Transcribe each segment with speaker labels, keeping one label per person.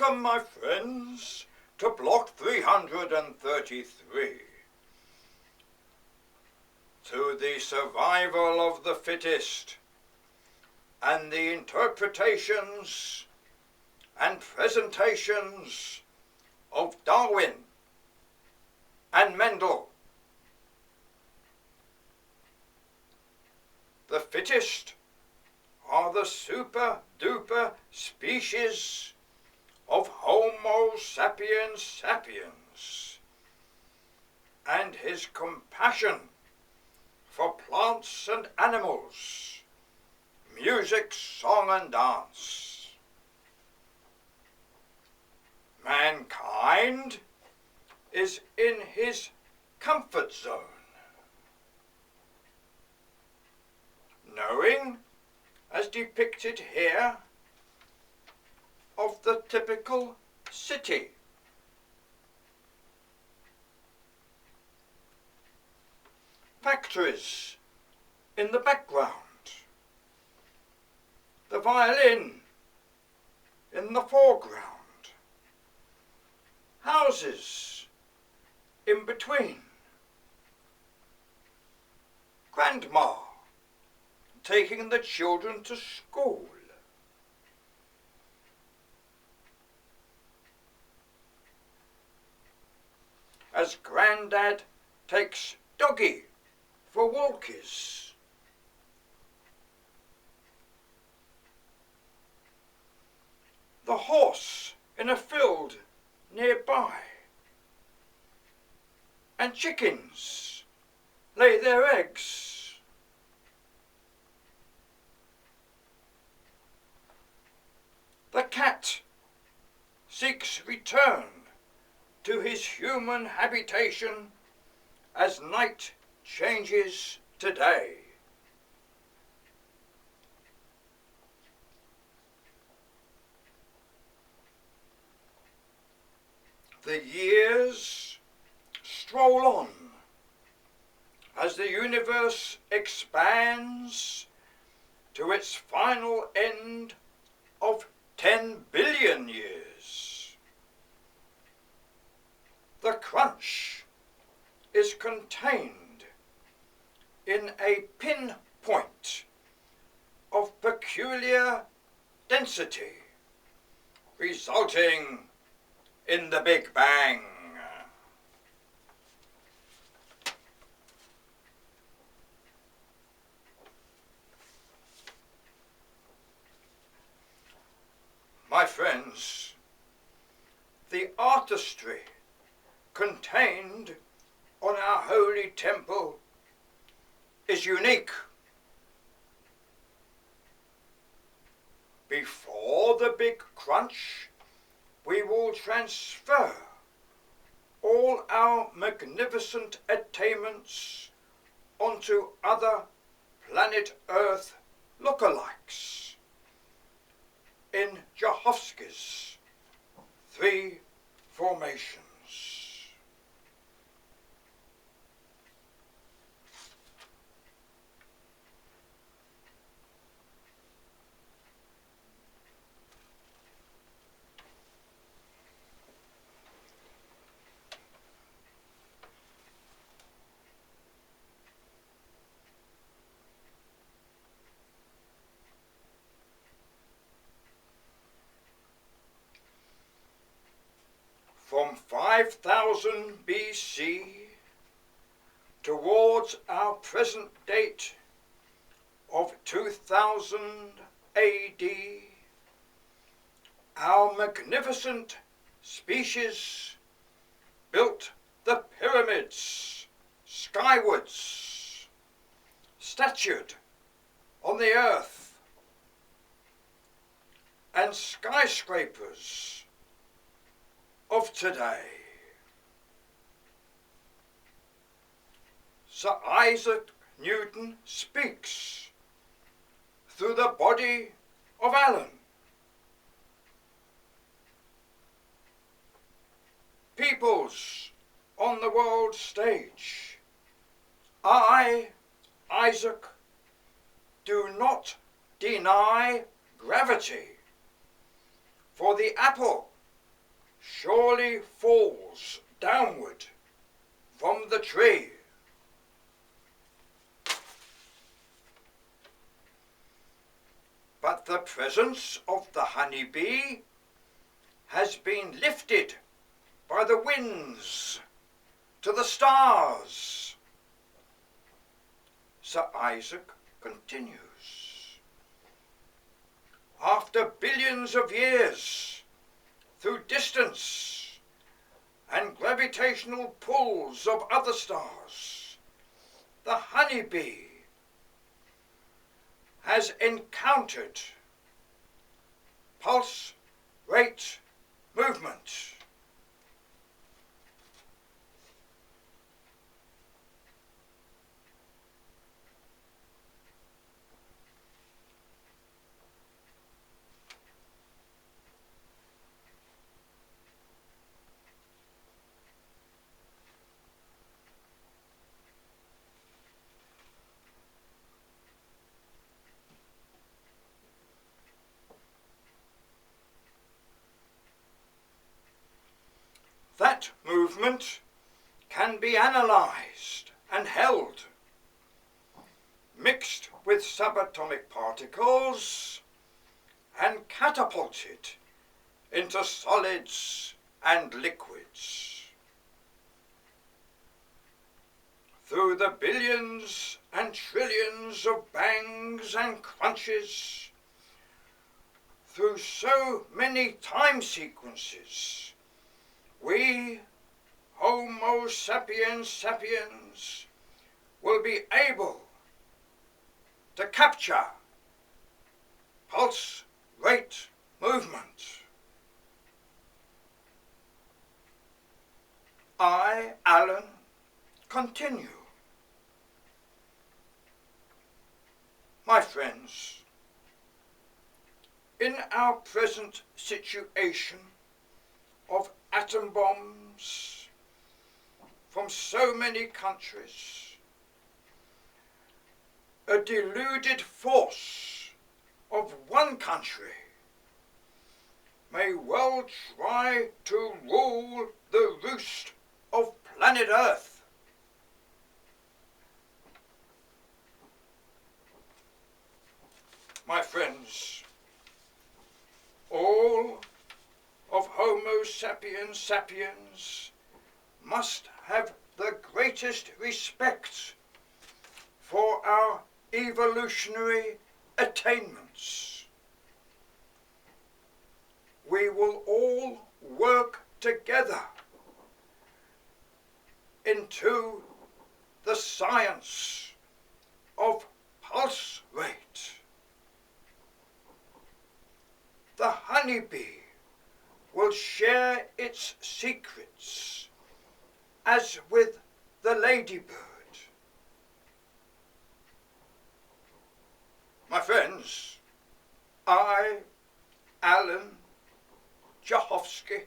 Speaker 1: Welcome, my friends, to Block 333. To the survival of the fittest and the interpretations and presentations of Darwin and Mendel. The fittest are the super-duper species of Homo sapiens sapiens, and his compassion for plants and animals, music, song and dance. Mankind is in his comfort zone, knowing, as depicted here, of the typical city. Factories in the background, the violin in the foreground, houses in between, grandma taking the children to school, as Grandad takes Doggy for walkies. The horse in a field nearby, and chickens lay their eggs. The cat seeks return to his human habitation as night changes to day. The years stroll on as the universe expands to its final end of 10 billion years. The crunch is contained in a pinpoint of peculiar density, resulting in the Big Bang. My friends, the artistry contained on our holy temple is unique. Before the big crunch, we will transfer all our magnificent attainments onto other planet Earth lookalikes in Johovsky's 3 formations. From 5000 BC towards our present date of 2000 AD, our magnificent species built the pyramids skywards, statued on the earth, and skyscrapers of today. Sir Isaac Newton speaks through the body of Alan. Peoples on the world stage. I, Isaac, do not deny gravity, for the apple surely falls downward from the tree. But the presence of the honeybee has been lifted by the winds to the stars. Sir Isaac continues. After billions of years, through distance and gravitational pulls of other stars, the honeybee has encountered pulse rate movement. That movement can be analysed and held, mixed with subatomic particles and catapulted into solids and liquids. Through the billions and trillions of bangs and crunches, through so many time sequences, we, Homo sapiens sapiens, will be able to capture pulse rate movement. I, Alan, continue. My friends, in our present situation of atom bombs from so many countries, a deluded force of one country may well try to rule the roost of planet Earth. My friends, all of Homo sapiens sapiens must have the greatest respect for our evolutionary attainments. We will all work together into the science of pulse rate. The honeybee will share its secrets as with the ladybird. My friends, I, Alan Jahovsky,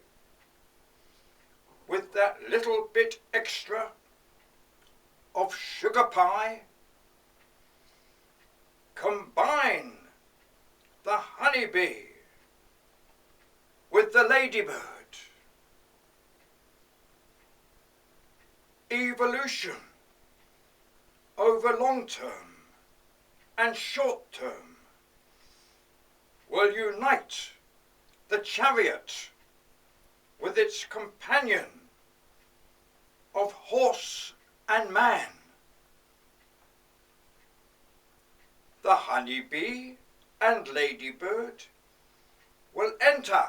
Speaker 1: with that little bit extra of sugar pie, combine the honeybee with the ladybird. Evolution over long term and short term will unite the chariot with its companion of horse and man. The honeybee and ladybird will enter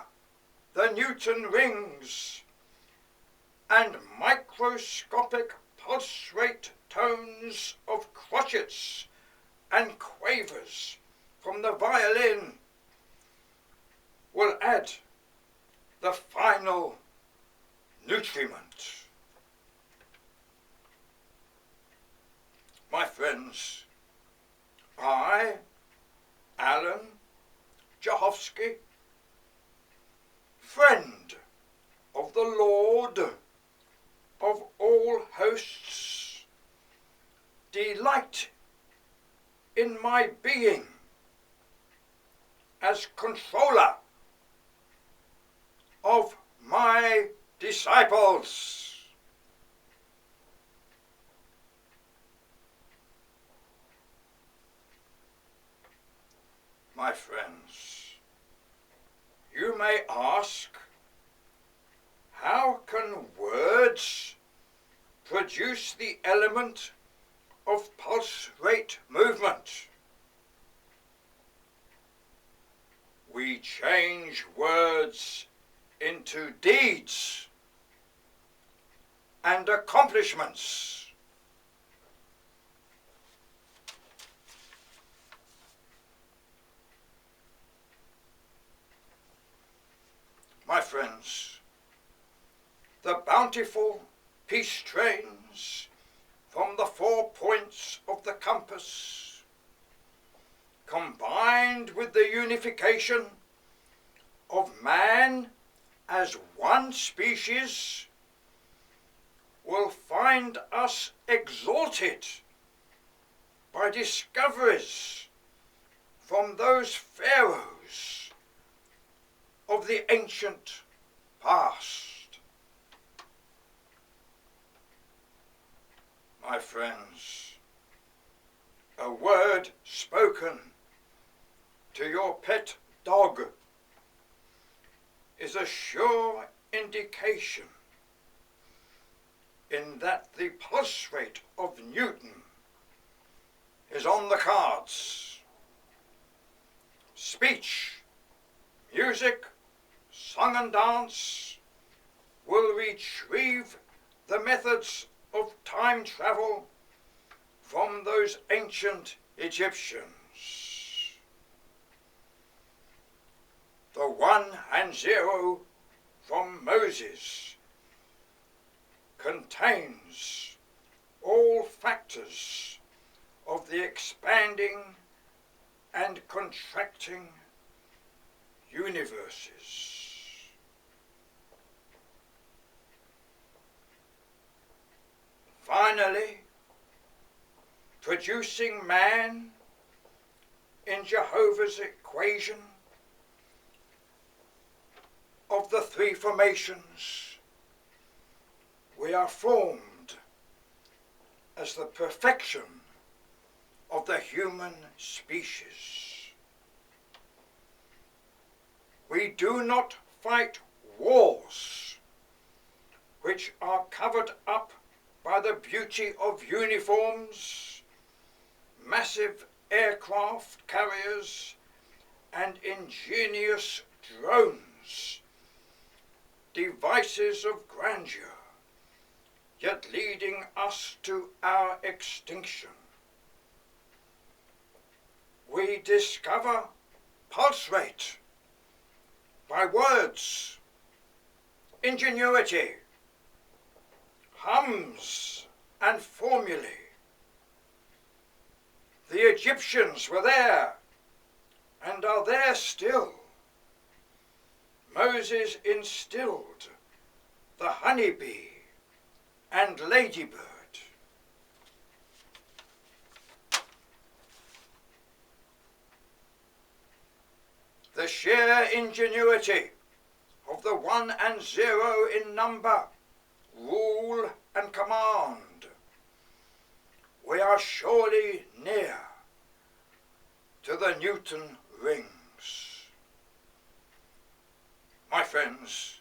Speaker 1: the Newton rings, and microscopic pulse rate tones of crotchets and quavers from the violin will add the final nutriment. My friends, I, Alan Jahovsky, friend of the Lord of all hosts, delight in my being as controller of my disciples. My friends, you may ask, how can words produce the element of pulse rate movement? We change words into deeds and accomplishments. My friends, the bountiful peace trains from the 4 points of the compass, combined with the unification of man as one species, will find us exalted by discoveries from those pharaohs of the ancient past. My friends, a word spoken to your pet dog is a sure indication in that the pulse rate of Newton is on the cards. Speech, music, song and dance will retrieve the methods of time travel from those ancient Egyptians. The 1 and 0 from Moses contains all factors of the expanding and contracting universes. Finally, producing man in Jehovah's equation of the 3 formations, we are formed as the perfection of the human species. We do not fight wars which are covered up by the beauty of uniforms, massive aircraft carriers, and ingenious drones, devices of grandeur, yet leading us to our extinction. We discover pulse rate by words, ingenuity, hums and formulae. The Egyptians were there and are there still. Moses instilled the honeybee and ladybird. The sheer ingenuity of the 1 and 0 in number, rule and command. We are surely near to the Newton rings. My friends,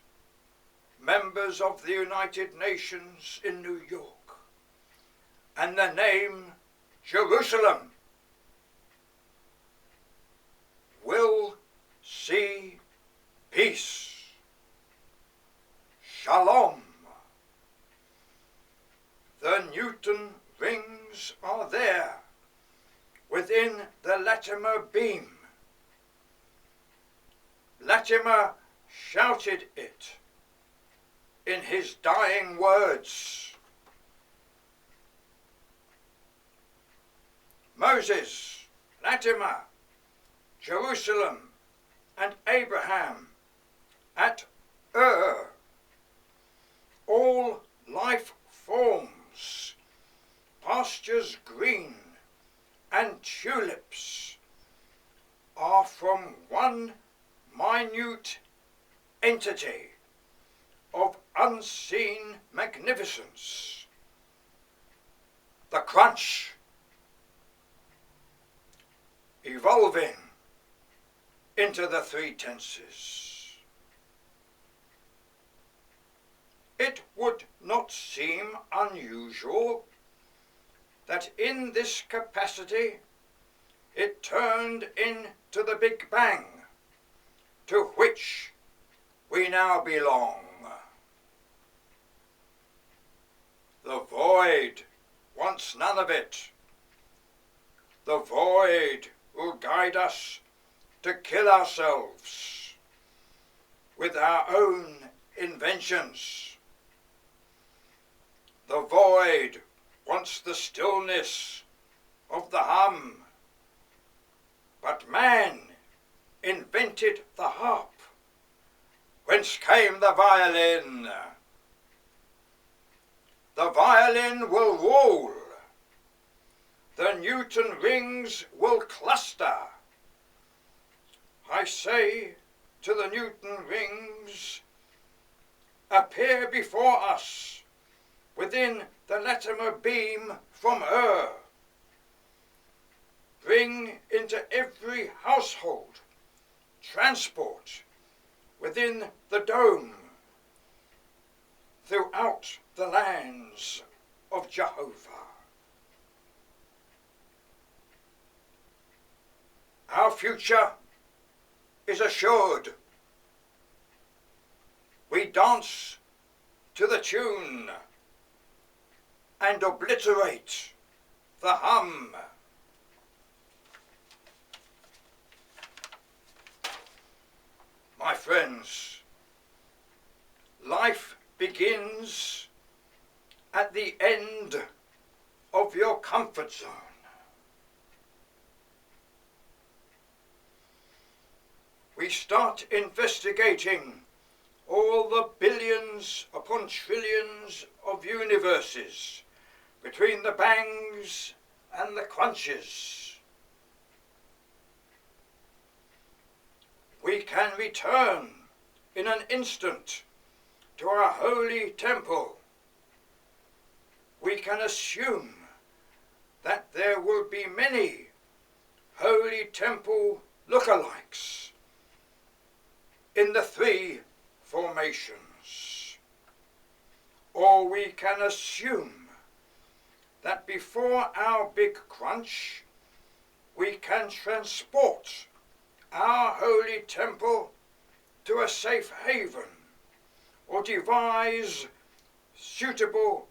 Speaker 1: members of the United Nations in New York, and the name Jerusalem will see peace. Shalom. The Newton rings are there within the Latimer beam. Latimer shouted it in his dying words. Moses, Latimer, Jerusalem, and Abraham at Ur, all life forms, pastures green and tulips, are from one minute entity, of unseen magnificence. The crunch, evolving into the three tenses. It would not seem unusual that in this capacity it turned into the Big Bang, to which we now belong. The void wants none of it. The void will guide us to kill ourselves with our own inventions. The void wants the stillness of the hum, but man invented the harp, whence came the violin. The violin will roll, the Newton rings will cluster. I say to the Newton rings, appear before us within the Latimer beam from bring into every household transport within the dome throughout the lands of Jehovah. Our future is assured. We dance to the tune and obliterate the hum. My friends, life begins at the end of your comfort zone. We start investigating all the billions upon trillions of universes between the bangs and the crunches. We can return in an instant to our holy temple. We can assume that there will be many holy temple lookalikes in the three formations. Or we can assume that before our big crunch, we can transport our holy temple to a safe haven or devise suitable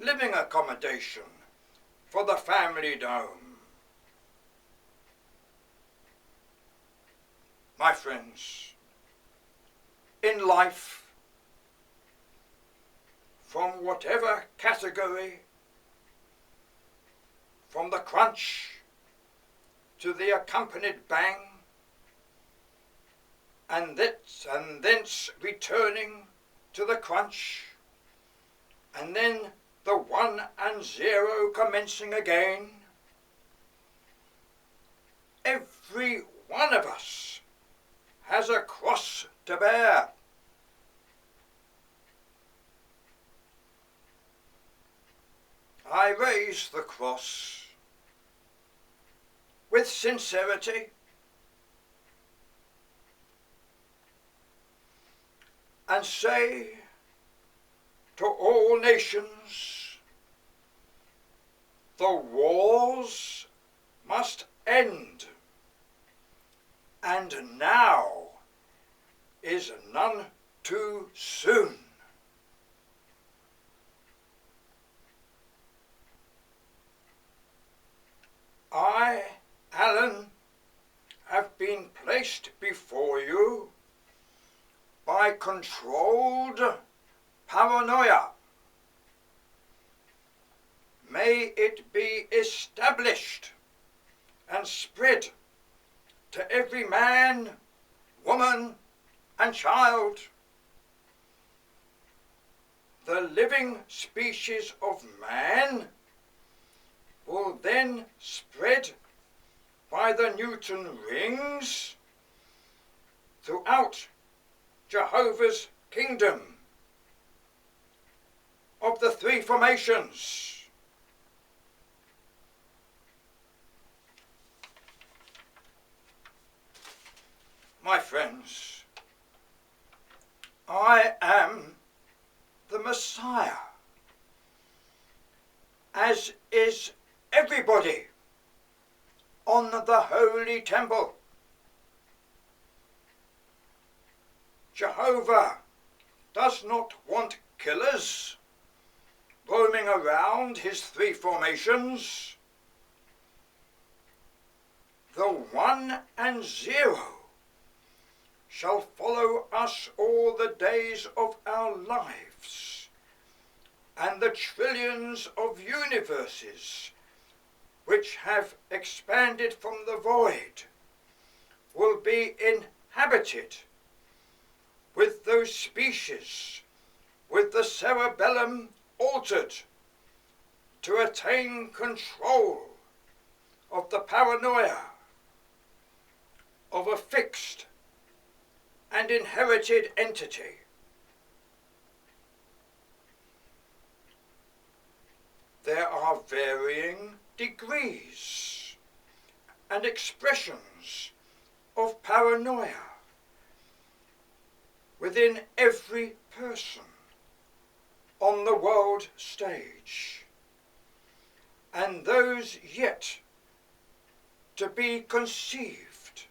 Speaker 1: living accommodation for the family dome. My friends, in life, from whatever category, from the crunch to the accompanied bang, and thence returning to the crunch, and then the 1 and 0 commencing again, every one of us has a cross to bear. I raise the cross with sincerity and say to all nations, the wars must end, and now is none too soon. I, Alan, have been placed before you by controlled paranoia. May it be established and spread to every man, woman, and child. The living species of man will then spread by the Newton rings throughout Jehovah's kingdom of the three formations. My friends, I am the Messiah, as is everybody on the holy temple. Jehovah does not want killers roaming around his three formations. The 1 and 0 shall follow us all the days of our lives, and the trillions of universes which have expanded from the void will be inhabited with those species with the cerebellum altered to attain control of the paranoia of a fixed and inherited entity. There are varying degrees and expressions of paranoia within every person on the world stage, and those yet to be conceived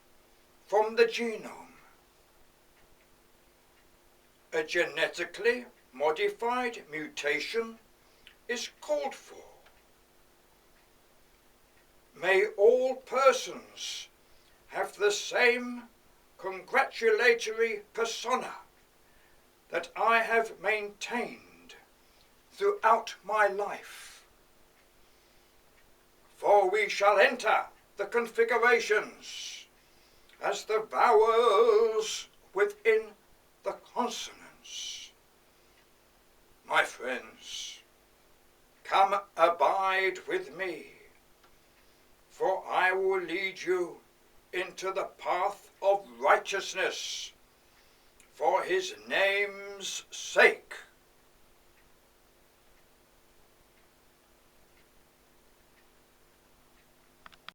Speaker 1: from the genome. A genetically modified mutation is called for. May all persons have the same congratulatory persona that I have maintained throughout my life. For we shall enter the configurations as the vowels within the consonants. My friends, come abide with me, for I will lead you into the path of righteousness for his name's sake.